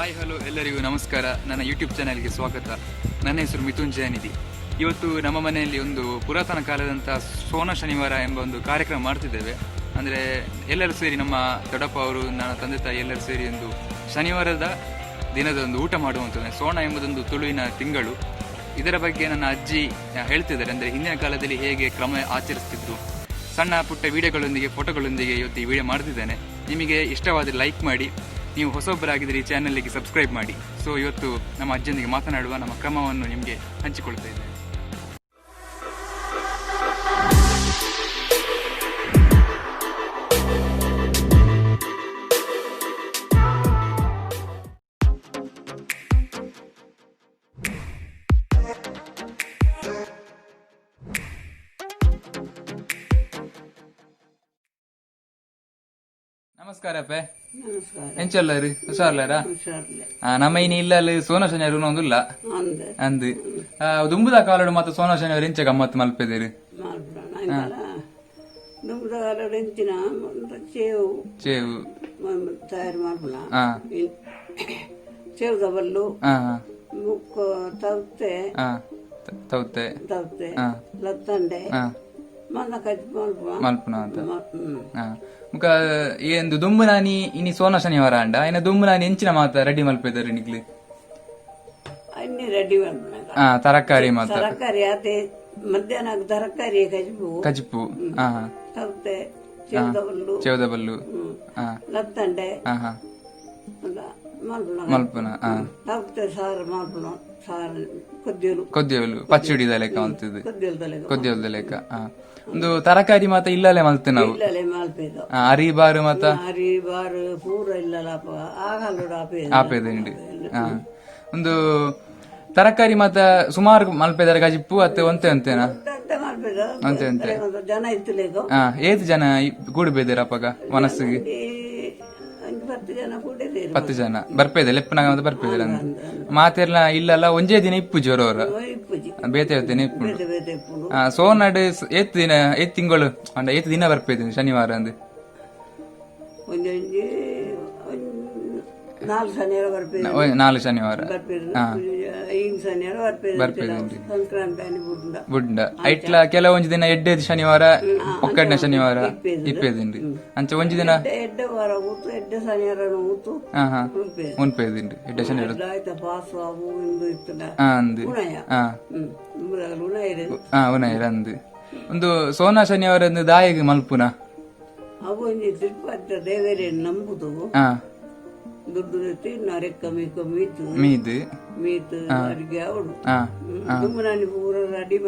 Hi hello ಎಲ್ಲರಿಗೂ ನಮಸ್ಕಾರ. ನನ್ನ ಯೂಟ್ಯೂಬ್ ಚಾನೆಲ್ಗೆ ಸ್ವಾಗತ. ನನ್ನ ಹೆಸರು ಮಿಥುನ್ ಜಯನಿಧಿ. ಇವತ್ತು ನಮ್ಮ ಮನೆಯಲ್ಲಿ ಒಂದು ಪುರಾತನ ಕಾಲದಂಥ ಸೋನ ಶನಿವಾರ ಎಂಬ ಒಂದು ಕಾರ್ಯಕ್ರಮ ಮಾಡ್ತಿದ್ದೇವೆ. ಅಂದರೆ ಎಲ್ಲರೂ ಸೇರಿ, ನಮ್ಮ ದೊಡ್ಡಪ್ಪ ಅವರು, ನನ್ನ ತಂದೆ ತಾಯಿ ಎಲ್ಲರೂ ಸೇರಿ ಒಂದು ಶನಿವಾರದ ದಿನದ ಒಂದು ಊಟ ಮಾಡುವಂಥದ್ದು. ಸೋಣ ಎಂಬುದೊಂದು ತುಳುವಿನ ತಿಂಗಳು. ಇದರ ಬಗ್ಗೆ ನನ್ನ ಅಜ್ಜಿ ಹೇಳ್ತಿದ್ದಾರೆ. ಅಂದರೆ ಹಿಂದಿನ ಕಾಲದಲ್ಲಿ ಹೇಗೆ ಕ್ರಮ ಆಚರಿಸ್ತಿದ್ರು, ಸಣ್ಣ ಪುಟ್ಟ ವಿಡಿಯೋಗಳೊಂದಿಗೆ, ಫೋಟೋಗಳೊಂದಿಗೆ ಇವತ್ತು ಈ ವಿಡಿಯೋ ಮಾಡ್ತಿದ್ದೇನೆ. ನಿಮಗೆ ಇಷ್ಟವಾದರೆ ಲೈಕ್ ಮಾಡಿ, ನೀವು ಹೊಸೊಬ್ಬರಾಗಿದ್ದರೆ ಈ ಚಾನಲ್ಗೆ ಸಬ್ಸ್ಕ್ರೈಬ್ ಮಾಡಿ. ಸೊ ಇವತ್ತು ನಮ್ಮ ಅಜ್ಜಿಯೊಂದಿಗೆ ಮಾತನಾಡುವ, ನಮ್ಮ ಕ್ರಮವನ್ನು ನಿಮಗೆ ಹಂಚಿಕೊಳ್ತಾ ಇದ್ದೇನೆ. ನಮಸ್ಕಾರ ಅಪ್ಪೆ. ಎಂಚಲ್ಲರು ಹುಷಾರ್ಲಾರ? ನಮ್ಮ ಇನ್ನು ಇಲ್ಲ ಸೋನ ಶನಿವಾರ ಒಂದಿಲ್ಲ ಅಂದು ದುಂಬುದ ಕಾಲಡು ಮತ್ತು ಸೋನ ಶನಿವಾರ ಎಂಚ ಗಮ್ಮತ್ ಮಲ್ಪೆದೇರು? ಚೇವು ತಯಾರು ಮಾಡ್ಬಲ, ಚೇವುದ ಬಲ್ಲು, ಮುಕ್ಕು ತೌತೆ ತೌತೆ ತೌತೆ ಲತ್ತಂಡೆ ಮನ್ನ ಕಜ್ಜಿ ಮಲ್ಪುನ ಅಂತ ಮುಖ ಏನು ದುಂಬುನಾನಿ ಇನಿ ಸೋನ ಶನಿವಾರ ಅಂಡ ಇನ್ನ ದುಂಬುನಾನಿ ಎಂಚಿನ ಮಾತ ರೆಡಿ ಮಲ್ಪೆದಾರೆ ನಿಕ್ಲಿ ಅన్ని ರೆಡಿ ಮಾಡ್ಬಲ. ತರಕಾರಿ ಮಾತ ತರಕಾರಿ ಅದೇ ಮಧ್ಯಾಹ್ನ ತರಕಾರಿ ಕಜಿಪು ತೌತೆ ಚೇವುದ ಬಲ್ಲು ಲತ್ತಂಡೆ ಮಲ್ಪುನ ತೌತೆ ಸಾರು ಮಾಡ್ಬಲ. ಸಾರು ಕೊದ್ದಿಯಲು ಪಚ್ಚಡಿದ ಲೆಕ್ಕ ಮಲ್ತಿದ್ದು, ಕೊದ್ದಿಯಲ್ದ ಲೆಕ್ಕ. ಒಂದು ತರಕಾರಿ ಮಾತ ಇಲ್ಲಲೇ ಮಲ್ತೆ ನಾವು ಅರಿಬಾರು ಮತ್ತ ಅರಿಬಾರು ಪೂರ ಇಲ್ಲ ಆಪೇದಂಡಿ. ಒಂದು ತರಕಾರಿ ಮಾತ ಸುಮಾರು ಮಲ್ಪೆದಾರೆ ಗಜಿಪ್ಪು ಅತ್ತೆ ಒಂತೆ ಅಂತೇನಾ ಅಂತೆ ಅಂತೆ ಜನ ಇತ್ತು. ಏತ್ ಜನ ಕೂಡಬೇದಾರ ಅಪ್ಪಗ ಮನಸ್ಸಿಗೆ? 10 ಜನ ಬರ್ಪೇದೆ ಲೆಪ್ಪನಾಗ ಮತ್ತೆ ಬರ್ಪೇದಾರ ಮಾತೆಲ್ಲ ಇಲ್ಲಲ್ಲ ಒಂಜೇ ದಿನ ಇಪ್ಪು ಜೋರ ಅವರ ಬೇತೆ ಹೊತ್ತೇನೆ ಇಪ್ಪು ಸೋನಾಡು ಏತ್ ದಿನ ಏತ್ ತಿಂಗಳು ಅಂಡ ಏತ್ ದಿನ ಬರ್ಪೇದೆ ಶನಿವಾರ ಅಂದ್ 4 ಶನಿವಾರ ಬುಡ್ಡ ಐಟ್ಲ ಕೆಲವೊಂಜಿ ದಿನ ಎಡ್ಡೆ ಶನಿವಾರ ಒಕ್ಕಡ್ನೆ ಶನಿವಾರ ಇಪ್ಪೇದಿಂಡ್ರಿ ಅಂಚ ಒಂಜಿ ದಿನ ಉನ್ಪೇದಿಂಡ್ರಿ ಎಡ್ಡೆ ಶನಿವಾರ ಅಂದ್ ಉನಾಯಿರ ಅಂದ್. ಒಂದು ಸೋನಾ ಶನಿವಾರ ದಾಯಿಗೆ ಮಲ್ಪುನ ಅವು ದೇವರೇ ನಂಬುದು ದುಡ್ಡು ನರೆಕ್ಕ ಮೀತು ಅಡಿಗೆ ಅವಡು ದುಮ್ಮನಾನಿ ಪೂರ ರೆಡಿ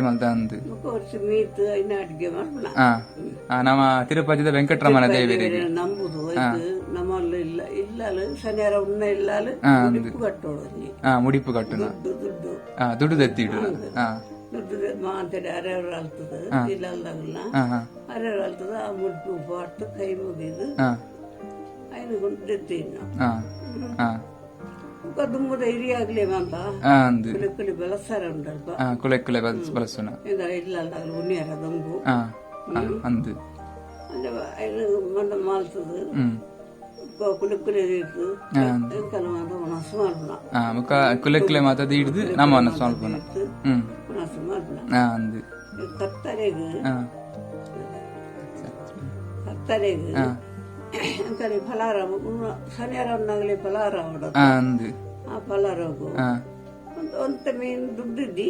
ಮಲ್ತ ಅಂದ್ ವರ್ಷ ಮೀತು ಇನ್ನ ಅಡಿಗೆ ಮಾಡ್ಬಲ. ನಮ್ಮ ತಿರುಪತಿದ ವೆಂಕಟರಮಣ ದೇವರಿಗೆ ನಂಬುದು ನಮ್ಮಲ್ಲಿ ಇಲ್ಲ ಇಲ್ಲಲು ಶನಿವಾರ ಉನ್ನ ಇಲ್ಲಲು ಮುಡಿಪು ಕಟ್ಟೋಡು ಮುಡಿಪು ಕಟ್ಟುನ ದುಡ್ಡು ದತ್ತಿಡು ದುಡ್ಡು ಮಾತಾಡಿ ಅರೆಯವ್ರು ಅಲ್ತದ ಇಲ್ಲಲ್ಲ ಅರೆಯವ್ರು ಅಲ್ತದ ಆ ಮುಡಿಪು ಪಾಟ್ ಕೈ ಮುಗಿದು ದುಂಬುದ ಹಿರಿಯಾಗ್ಲಿ ಅಂತ ಕುಲೆ ಬೆಳಸಾರ ಉಂಟಲ್ಪ ಕುಲೆ ಬಳಸೋಣ ಇಲ್ಲ ಉಣ್ಣಿಯಾರ ದುಂಬು ಅಂದ್ ಮಂಡ ಮಾಲ್ತದು ಕುಲೆ ಮನಸ್ಸು ಮಾಡ್ಬಣ ಮುಖ ಕುಲೆ ಮಾತದ ಹಿಡಿದು ನಮ್ಮ ಮನಸ್ಸು ಮಾಡ್ಬೋಣ ಮನಸ್ಸು ಮಾಡ್ಬಣ ಅಂದ್ ಕತ್ತರೆಗೆ ಫಲಾರ ಶನಿವಾರ ಉನ್ನಾಗಲಿ ಫಲಾರ ಮಾಡೋದು. ಆ ಫಲಾರಗು ಒಂತ ಮೀನು ದುಡ್ಡಿದ್ದಿ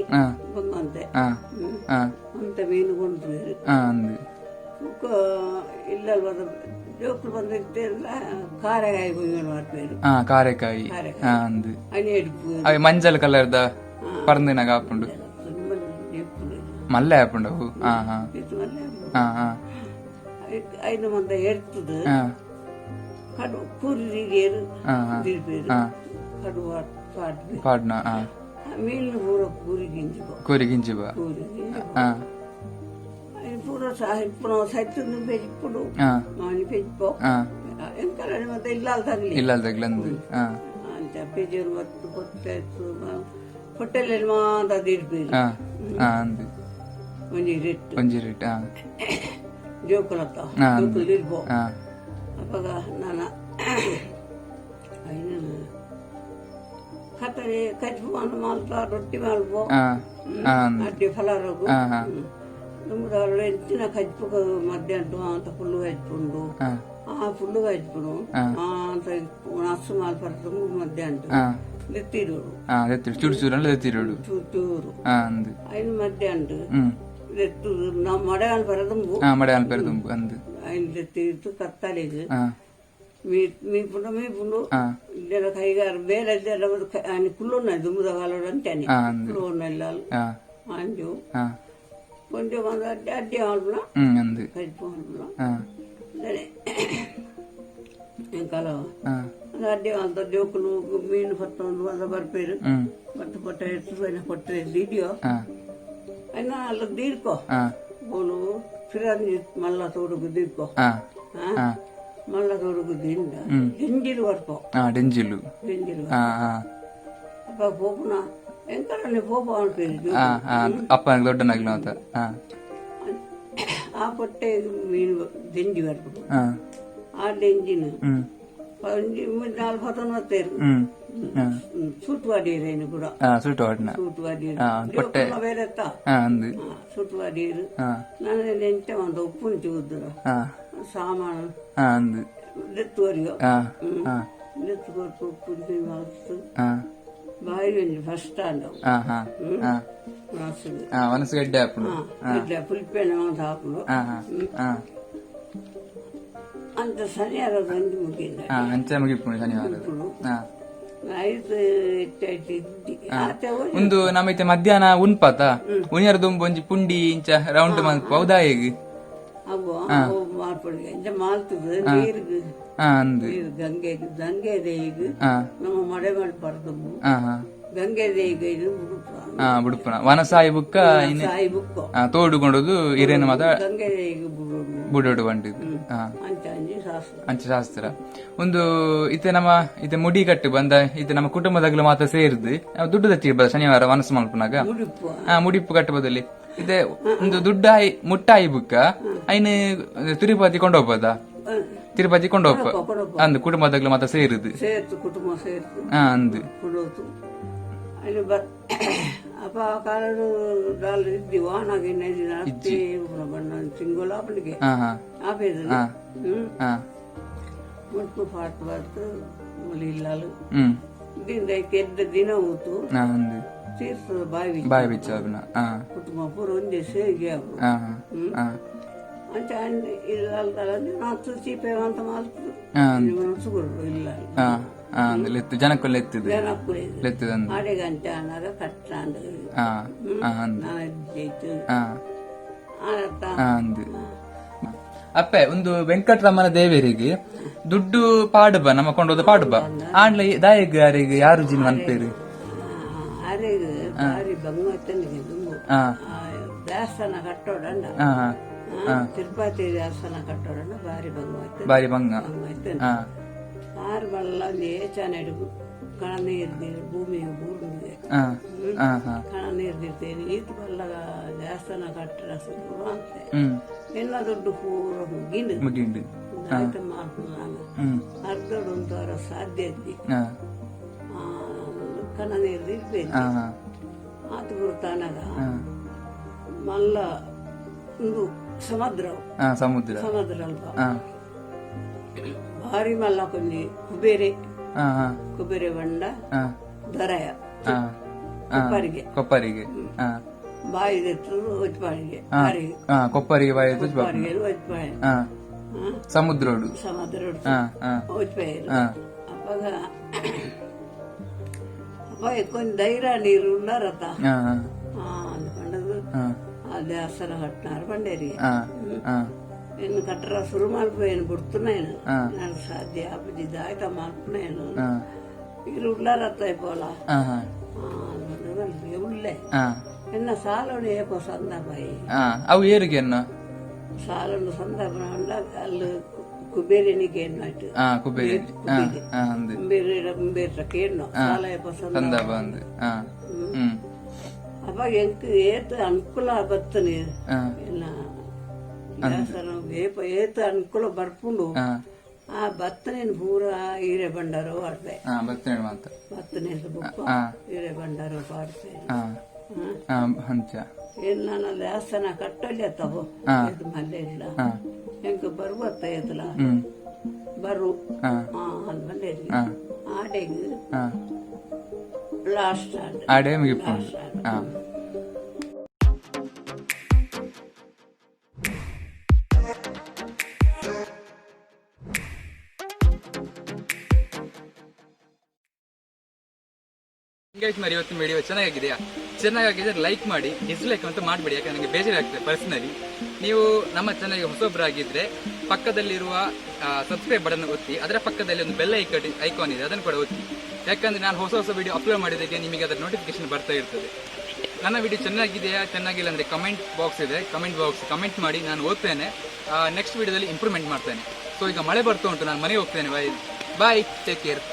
ಬಂಗಂತೆ ಒಂತ ಮೀನು ಕೊಂಡ್ರು ಇಲ್ಲ ಜೋಕ್ಲು ಬಂದಿರ್ತೆ ಕಾರೆಕಾಯಿ ಕುಯ್ಕೊಂಡು ಮಾಡ್ತೇವೆ. ಕಾರೆಕಾಯಿ ಅಣಿ ಎಡ್ಪು ಮಂಜಲ್ ಕಲರ್ದ ಪರಂದಿನಾಗ ಹಾಕೊಂಡು ಮಲ್ಲೆ ಹಾಕೊಂಡು ಐದು ಮಂದ ಎಡ್ತದ ಕಡು ಕೂರಿಗೇರು ಕಡು ಪಾಡ್ನ ಮೀನು ಪೂರ ಕೂರಿಗಿಂಜಿಬ ಪೂರ ಪುನ ಸೈತನ್ನು ಬೆಜ್ಪುಡು ಮಾನಿ ಬೆಜ್ಪೋ ಎಂಕಲ ಮತ್ತೆ ಇಲ್ಲಲ್ ತಗ್ಲಂದು ಅಂಚ ಪೆಜರು ಮತ್ತು ಹೊಟ್ಟೆಲ್ಲಿ ಮಾತ ದಿರ್ಬೇರು ಒಂಜಿರಿಟ್ಟು ಜೋಕುಲತ್ತ ಜೋಕುಲಿರ್ಬೋ ಅವಾಗ ನಾನು ಐನ ಕತ್ತರಿ ಕಚ್ಚು ಮಾಲ್ತ ರೊಟ್ಟಿ ಮಾಡ್ಬೋ ಅಡ್ಡಿ ಫಲಾರೋಗು ನಮ್ದು ಎಂಚಿನ ಕಜ್ಪುಗ ಮಧ್ಯಾಹ್ನ ಅಂತ ಫುಲ್ಲು ಹಚ್ಕೊಂಡು ಆ ಫುಲ್ಲು ಹಚ್ಕೊಂಡು ಅಂತ ನಸ್ಸು ಮಾಲ್ಪಡ್ತು ಮಧ್ಯಾಹ್ನ ಎತ್ತಿರೋಡು ಚೂರು ಚೂರು ಐದು ಮಧ್ಯಾಹ್ನ ಎತ್ತು ನಾವು ಮಡೆಗಾಲ ಪೆರದುಂಬು ಐದು ಎತ್ತಿತ್ತು ಕತ್ತಲಿಗೆ మీపుండు కైగారు వేరే ఆయన కుళ్ళున్నాయి దుమ్ముద కాలడు అంటేనే కుళ్ళు నెలలు అంజు కొంచెం అడ్డి వాళ్ళ కలిపోవాల సరే ఇంకా అడ్డి వాళ్ళతో జోకులు మీను పట్టణం వల్ల పడిపోయారు పట్టు ఎత్తుపోయిన పట్టు వీడియో అయినా వాళ్ళకి తీరుకో వాళ్ళు ఫిరాన్ని మళ్ళా తోడుకు తీరుకో మళ్ళా తోడుకు తిండా డింజిలు పడుకో డింజిలు అప్ప పోపున ఎంకడని పోపు అనిపోయింది అప్ప దొడ్డ నగిన ఆ పొట్టే మీను దింజి పడుకో ఆ డింజిను 4 వస్తారు ಸುಟ್ಟುವಾಡೀರೇನು ಕೂಡ ಸುಟ್ಟುವಾಡೀರು ಬೇರೆತ್ತ ಸುಟ್ಟುವಾಡೀರು ನಾನು ಎಂಟೆ ಒಂದು ಉಪ್ಪು ಚೂದ್ರು ಸಾಮಾನು ಎತ್ತುವರೆಗೂ ಎತ್ತು ಕೊಟ್ಟು ಉಪ್ಪು ಮಸ್ತು ಬಾಯಿ ಒಂದು ಫಸ್ಟ್ ಸ್ಟಾಂಡ್ ಮನಸ್ಸು ಗಡ್ಡೆ ಪುಲ್ಪೆಣ್ಣೆ ಒಂದು ಹಾಕಲು ಅಂತ ಶನಿವಾರ ಬಂದು ಮುಗಿಲ್ಲ ಅಂಚೆ ಮುಗಿಪುಣಿ ಶನಿವಾರ ಒಂದು ನಮ್ಮೈತೆ ಮಧ್ಯಾಹ್ನ ಉನ್ಪಾತ ಉನಿಯರ ದುಂಬು ಒಂಜಿ ಪುಂಡಿ ಇಂಚ ರೌಂಡ್ ಮಲ್ಪ ಹೌದಾ ಹೇಗೆ ಮಾಲ್ತದ ನೀರ್ಗ್ ಗಂಗೆ ದೇಯಿಗ್ ನಮ್ಮ ಮಡೆ ಮಾಡ್ಬಾರ್ದು ಗಂಗೆ ದೇಯಿಗ್ ಬುಡುಪುನ ವನ ಸಾಯಿ ಬುಕ್ಕ ತೋಡುಕೊಂಡದು ಹಿರೇನು ಮಾತ ಗಂಗೆ ದೇಯಿಗ್ ಬುಡೋಡು ಬಂಡಿದ್ದು ಅಂಚ ಶಾಸ್ತ್ರ ಒಂದು ಇತ್ತೆ ನಮ್ಮ ಇತ್ತೆ ಮುಡಿ ಕಟ್ಟು ಬಂದ ಇತ್ತೆ ನಮ್ಮ ಕುಟುಂಬದಾಗಲು ಮಾತ್ರ ಸೇರಿದ್ದು ದುಡ್ಡು ತಚ್ಚಿರ್ಬೋದ ಶನಿವಾರ ಮನಸ್ಸು ಮಲ್ಪನಾಗ ಮುಡಿಪ್ಪು ಕಟ್ಟಬೋದಲ್ಲಿ ಇದೆ ಒಂದು ದುಡ್ಡು ಮುಟ್ಟಾಯಿ ಬುಕ್ಕ ಐನು ತಿರುಪತಿ ಕೊಂಡೋಗ್ಬೋದ ತಿರುಪತಿ ಕೊಂಡೋಗ್ಪ ಅಂದು ಕುಟುಂಬದಾಗಲು ಮಾತ್ರ ಸೇರಿದ್ದು ಕುಟುಂಬ ಸೇರ್ತು ಅಂದು ಅಪ್ಪ ಕಾಲಡು ದಾಲ್ ಇದ್ದಿ ವಾನಾಗಿ ಬಣ್ಣ ತಿಂಗೋಲಾಪಲಿಗೆ ಆಪೇದು ಮುಟ್ಟು ಪಾಟ್ ಬರ್ತು ಮುಲಿಲ್ಲಾಲು ದಿಂದ ಕೆದ್ದ ದಿನ ಊತು ತೀರ್ಥದ ಬಾಯಿ ಬಿಚ್ಚ ಕುಟುಂಬ ಪೂರ ಒಂದೇ ಸೇರಿ ಅವರು ಅಂತ ಇಲ್ಲ ನಾತು ಚೀಪೇವಂತ ಮಾಲ್ತು ಇಲ್ಲ ಜನಕ್ಕೂ ಅಡಿಗಂಟೆ ಅನ್ನಾಗ ಕಟ್ಟಾಂಡು ಅಪ್ಪೆ ಒಂದು ವೆಂಕಟರಮಣ ದೇವರಿಗೆ ದುಡ್ಡು ಪಾಡುಬ ನಮ್ಮ ಕೊಂಡೋದ ಪಾಡುಬ ಆಂಡ್ಲ ದಾಯಗ ಯಾರಿಗೆ ಯಾರು ಜಿನ್ ಅನ್ಪೇರು ಅರೆಗೆ ಬಾರಿ ಬಂಗತ್ತನಿಗೆ ದೇವಸ್ಥಾನ ಕಟ್ಟೋಡಂಡ ತಿರುಪತಿ ದೇವಸ್ಥಾನ ಕಟ್ಟೋಡಂಡ ಬಾರಿ ಬಂಗ ಆರು ಬಲ್ಲ ಚೆನ್ನಾಗಿ ಕಣ ನೀರ್ದಿರು ಭೂಮಿಗೆ ಬೂಡಿದೆ ಕಣ ನೀರ್ದಿರ್ತೇನೆ ಈತ ಬಲ್ಲ ದೇವಸ್ಥಾನ ಕಟ್ಟಡ ಅಂತೆ ಎಲ್ಲ ದೊಡ್ಡ ಪೂರ ಮುಗಿಂಡು ಆಯ್ತು ಮಾಡ್ತೀನಿ ನಾನು ಅರ್ಧೊಂದು ಸಾಧ್ಯ ಇದ್ದಿ ಕಣ ನೀರ್ದಿರ್ಬೇಕು ಆತು ಗುರುತಾನಾಗ ಮಲ್ಲ ಒಂದು ಸಮುದ್ರ ಅಲ್ವಾ ಭಾರಿ ಮಲ್ಲ ಕೊಂದಿ ಕುಬೇರೆ ಬಂಡ ದರಯ ಕೊಪ್ಪರಿಗೆ ಬಾಯಿ ಒಚ್ಪಾಡಿಗೆ ಕೊಪ್ಪರಿಗೆ ಬಾಯಿ ಒಚ್ಪಾಡಿ ಸಮುದ್ರ ಒಚ್ಪಾಯಿರು ಅಪ್ಪಾಗ ಅಪ್ಪ ಕೊಂಚ ಧೈರ್ಯ ನೀರು ಉಳ್ಳಾರತ್ತ ಅಂದ್ಕೊಂಡದು ಆ ದೇವಸ್ಥಾನ ಕಟ್ಟಿನಾರು ಬಂಡೇರಿಗೆ ಏನು ಕಟ್ಟರ ಶುರು ಮಾಡ್ಪೇನು ಬಿಡ್తున్నాను ನಾನು ಸಾಧ್ಯ ಅಪ್ಪಜಿದ್ದ ಆಯ್ತಾ ಮಾಡ್తున్నాను ಇರು ಉಳ್ಳಾರತ್ತ ಇಪ್ಪೋಲ ಉಳ್ಳೆ ಎನ್ನ ಸಾಲೋಡು ಏಕೋ ಸಂದಪಾಯಿ ಅವು ಏರಿಗೆ ಸಾಲೋಡು ಸಂದಪ ಅಲ್ಲಿ ಕುಬೇರನಿಗೆ ಏನಾಯ್ತು ಕುಬೇರಕ್ಕೇನು ಸಾಲ ಏಕೋ ಸಂದಪ ಅಪ್ಪ ಎಂಕ್ ಏತು ಅನುಕೂಲ ಬರ್ತನೆ ಎಲ್ಲ ಏತು ಅನುಕೂಲ ಬರ್ಪುಂಡು ಆ ಬತ್ತನೇನು ಪೂರ ಹೀರೆ ಬಂಡಾರು ಪಾಡ್ದೆ ಬರ್ತೇನೆ ಮಾತ ಬತ್ತನೇದು ಬುಕ್ಕ ಹೀರೆ ಬಂಡಾರು ಪಾಡ್ತೆ ಹಂಚ ಎಲ್ಲ ನನ್ನ ದೇವಸ್ಥಾನ ಕಟ್ಟಲ್ಲಿ ಅತ್ತವು ಇದು ಮಲ್ಲೆ ಇಲ್ಲ ಹೆಂಗ ಬರುವತ್ತ ಎತ್ತಲ ಬರು ಅದು ಮಲ್ಲೆ ಇಲ್ಲ ಆಡೆಗ್ ಲಾಸ್ಟ್ ಆಡೆ ಮುಗಿಪುಂಡು మరి ಇವತ್ತಿನ ವಿಡಿಯೋ ಚೆನ್ನಾಗಿದೆಯಾ? ಚೆನ್ನಾಗಿದ್ರೆ ಲೈಕ್ ಮಾಡಿ, ಡಿಸ್ಲೈಕ್ ಅಂತ ಮಾಡಬೇಡಿ, ಯಾಕಂದ್ರೆ ನನಗೆ ಬೇಜಾರಾಗ್ತದೆ ಪರ್ಸನಲಿ. ನೀವು ನಮ್ಮ ಚಾನಲ್ಗೆ ಹೊಸೊಬ್ಬರಾಗಿದ್ರೆ ಪಕ್ಕದಲ್ಲಿರುವ ಸಬ್ಸ್ಕ್ರೈಬ್ ಬಟನ್ ಒತ್ತಿ, ಅದರ ಪಕ್ಕದಲ್ಲಿ ಒಂದು ಬೆಲ್ ಐಕಾನ್ ಇದೆ, ಅದನ್ನು ಕೂಡ ಒತ್ತಿ. ಯಾಕಂದ್ರೆ ನಾನು ಹೊಸ ವಿಡಿಯೋ ಅಪ್ಲೋಡ್ ಮಾಡಿದಾಗೆ ನಿಮಗೆ ಅದರ ನೋಟಿಫಿಕೇಶನ್ ಬರ್ತಾ ಇರ್ತದೆ. ನನ್ನ ವಿಡಿಯೋ ಚೆನ್ನಾಗಿದೆಯಾ ಚೆನ್ನಾಗಿಲ್ಲ ಅಂದ್ರೆ ಕಮೆಂಟ್ ಬಾಕ್ಸ್ ಇದೆ, ಕಮೆಂಟ್ ಮಾಡಿ, ನಾನು ಓದ್ತೇನೆ. ನೆಕ್ಸ್ಟ್ ವಿಡಿಯೋದಲ್ಲಿ ಇಂಪ್ರೂವ್ಮೆಂಟ್ ಮಾಡ್ತೇನೆ. ಸೊ ಈಗ ಮಳೆ ಬರ್ತಾ ಉಂಟು, ನಾನು ಮನೆಗೆ ಹೋಗ್ತೇನೆ. ಬಾಯ್, ಟೇಕ್ ಕೇರ್.